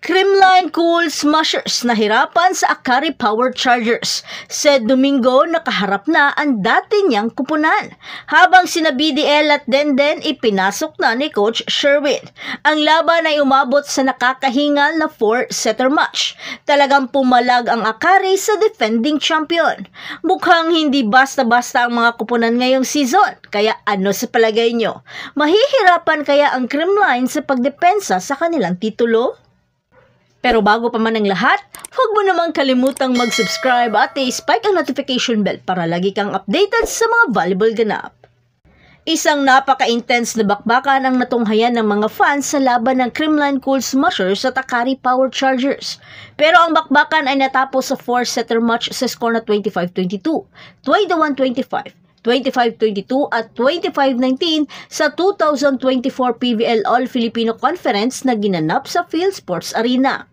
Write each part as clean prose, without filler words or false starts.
Creamline Cool Smashers nahirapan sa Akari Power Chargers. Sa Domingo, nakaharap na ang dati niyang kupunan. Habang sina BDL at Denden ipinasok na ni Coach Sherwin. Ang laban ay umabot sa nakakahingal na 4-setter match. Talagang pumalag ang Akari sa defending champion. Mukhang hindi basta-basta ang mga kupunan ngayong season. Kaya ano sa palagay nyo? Mahihirapan kaya ang Creamline sa pagdepensa sa kanilang titulo? Pero bago pa man ang lahat, huwag mo namang kalimutang mag-subscribe at i-spike ang notification bell para lagi kang updated sa mga volleyball ganap. Isang napaka-intense na bakbakan ang natunghayan ng mga fans sa laban ng Creamline Cool Smashers at Akari Power Chargers. Pero ang bakbakan ay natapos sa 4-setter match sa score na 25-22, 21-25, 25-22 at 25-19 sa 2024 PVL All-Filipino Conference na ginanap sa PhilSports Arena.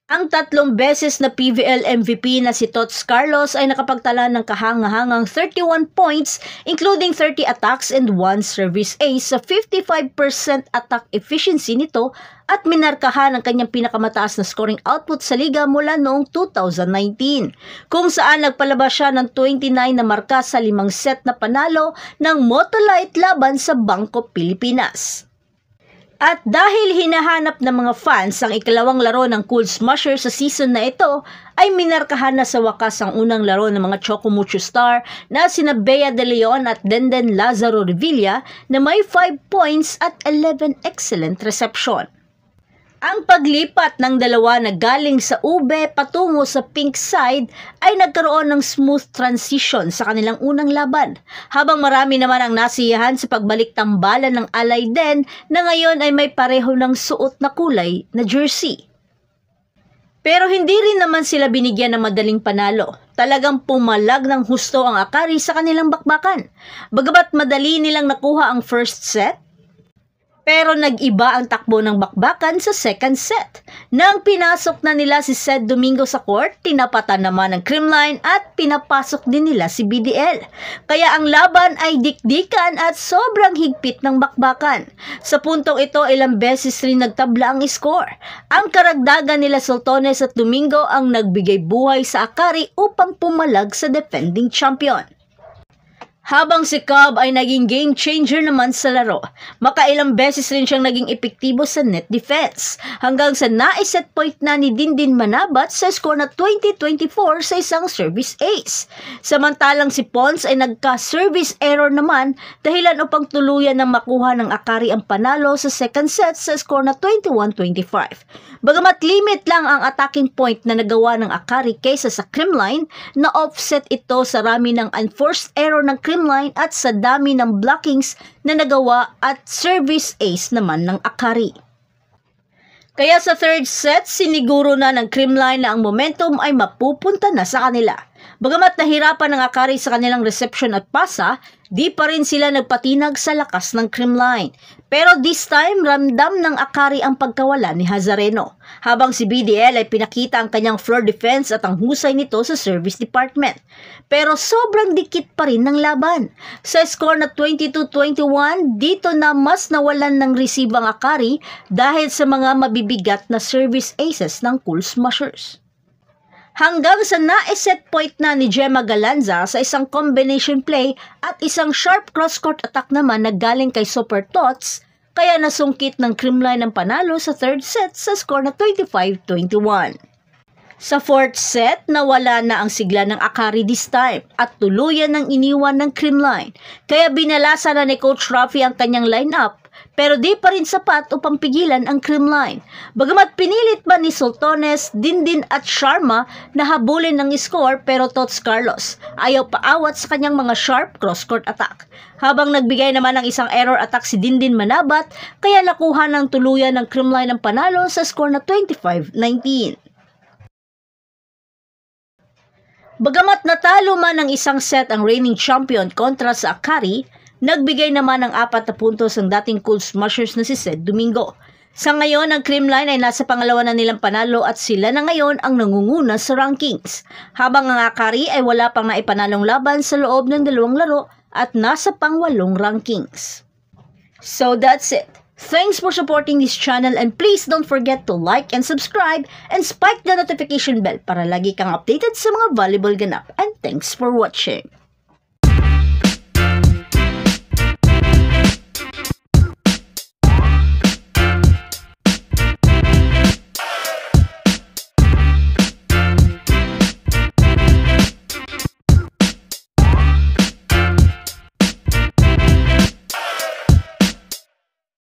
Ang 3 beses na PVL MVP na si Tots Carlos ay nakapagtala ng kahangahangang 31 points including 30 attacks and 1 service ace sa 55% attack efficiency nito at minarkahan ang kanyang pinakamataas na scoring output sa liga mula noong 2019, kung saan nagpalabas siya ng 29 na marka sa 5 set na panalo ng Motolite laban sa Bangko Pilipinas. At dahil hinahanap ng mga fans ang ikalawang laro ng Cool Smashers sa season na ito, ay minarkahan na sa wakas ang unang laro ng mga Chocomucho Star na sina Bea De Leon at Denden Lazaro Revilla na may 5 points at 11 excellent reception. Ang paglipat ng dalawa na galing sa ube patungo sa pink side ay nagkaroon ng smooth transition sa kanilang unang laban, habang marami naman ang nasiyahan sa pagbalik tambalan ng alay din na ngayon ay may pareho ng suot na kulay na jersey. Pero hindi rin naman sila binigyan ng madaling panalo. Talagang pumalag ng husto ang Akari sa kanilang bakbakan. Bagamat madali nilang nakuha ang first set, pero nag-iba ang takbo ng bakbakan sa second set. Nang pinasok na nila si Sed Domingo sa court, tinapatan naman ng Creamline at pinapasok din nila si BDL. Kaya ang laban ay dikdikan at sobrang higpit ng bakbakan. Sa puntong ito, ilang beses rin nagtabla ang score. Ang karagdagan nila Sultones at Domingo ang nagbigay buhay sa Akari upang pumalag sa defending champion. Habang si Cobb ay naging game changer naman sa laro, makailang beses rin siyang naging epektibo sa net defense, hanggang sa naiset point na ni Dindin Manabat sa score na 20-24 sa isang service ace. Samantalang si Pons ay nagka-service error naman dahilan upang tuluyan ng makuha ng Akari ang panalo sa second set sa score na 21-25. Bagamat limit lang ang attacking point na nagawa ng Akari kaysa sa Creamline, na offset ito sa rami ng unforced error ng Creamline at sa dami ng blockings na nagawa at service ace naman ng Akari. Kaya sa third set, siniguro na ng Creamline na ang momentum ay mapupunta na sa kanila. Bagamat nahirapan ng Akari sa kanilang reception at pasa, di pa rin sila nagpatinag sa lakas ng Creamline. Pero this time, ramdam ng Akari ang pagkawala ni Hazareno, habang si BDL ay pinakita ang kanyang floor defense at ang husay nito sa service department. Pero sobrang dikit pa rin ng laban. Sa score na 22-21, dito na mas nawalan ng receive ang Akari dahil sa mga mabibigat na service aces ng Cool Smashers. Hanggang sa na-set point na ni Gemma Galanza sa isang combination play at isang sharp cross-court attack naman na galing kay Super Tots, kaya nasungkit ng Creamline ang panalo sa third set sa score na 25-21. Sa fourth set, nawala na ang sigla ng Akari this time at tuluyan ng iniwan ng Creamline, kaya binalasa na ni Coach Rafi ang kanyang lineup, pero di pa rin sapat upang pigilan ang Creamline. Bagamat pinilit ba ni Sultones, Dindin at Sharma na habulin ng score, pero Tots Carlos ayaw paawat sa kanyang mga sharp cross-court attack. Habang nagbigay naman ng isang error attack si Dindin Manabat, kaya nakuha ng tuluyan ng Creamline ang panalo sa score na 25-19. Bagamat natalo man ng isang set ang reigning champion kontra sa Akari, nagbigay naman ng 4 na puntos ang dating Cool Smashers na si Sed Domingo. Sa ngayon, ang Creamline ay nasa pangalawa na nilang panalo at sila na ngayon ang nangunguna sa rankings. Habang ang Akari ay wala pang naipanalong laban sa loob ng 2 laro at nasa pang-8 rankings. So that's it. Thanks for supporting this channel and please don't forget to like and subscribe and spike the notification bell para lagi kang updated sa mga valuable ganap. And thanks for watching.